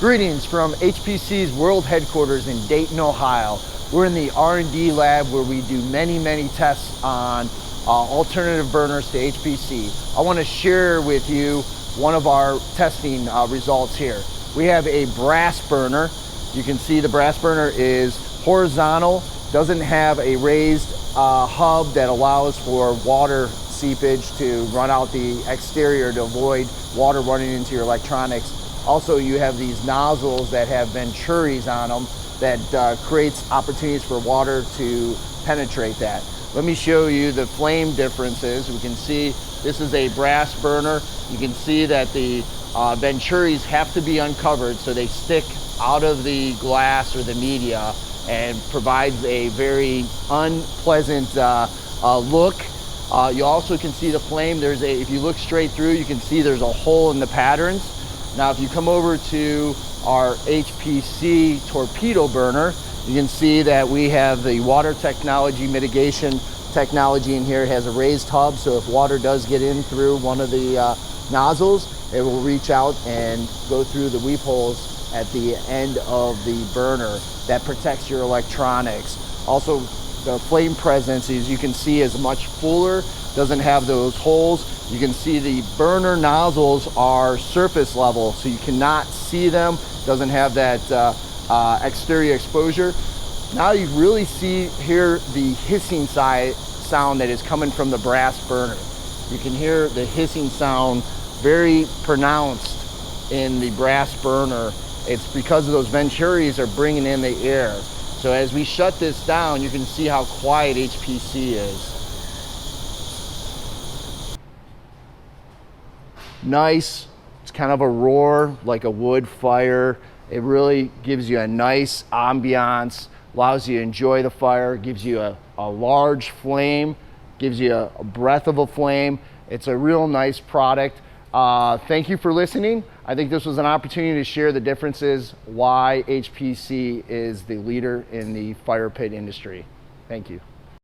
Greetings from HPC's world headquarters in Dayton, Ohio. We're in the R&D lab where we do many tests on alternative burners to HPC. I want to share with you one of our testing results here. We have a brass burner. You can see the brass burner is horizontal, doesn't have a raised hub that allows for water seepage to run out the exterior to avoid water running into your electronics. Also, you have these nozzles that have venturis on them that creates opportunities for water to penetrate that. Let me show you the flame differences. We can see this is a brass burner. You can see that the venturis have to be uncovered so they stick out of the glass or the media and provides a very unpleasant look. You also can see the flame. If you look straight through, you can see there's a hole in the patterns. Now, if you come over to our HPC Torpedo burner, you can see that we have the water technology mitigation technology in here. It has a raised hub, so if water does get in through one of the nozzles, it will reach out and go through the weep holes at the end of the burner. That protects your electronics. Also, the flame presence, as you can see, is much fuller, doesn't have those holes. You can see the burner nozzles are surface level, so you cannot see them. Doesn't have that exterior exposure. Now you really hear the hissing sound that is coming from the brass burner. You can hear the hissing sound very pronounced in the brass burner. It's because of those venturis are bringing in the air. So as we shut this down, you can see how quiet HPC is. Nice, it's kind of a roar like a wood fire. It really gives you a nice ambiance, allows you to enjoy the fire, gives you a large flame, gives you a breath of a flame. It's a real nice product. Thank you for listening. I think this was an opportunity to share the differences why HPC is the leader in the fire pit industry. Thank you.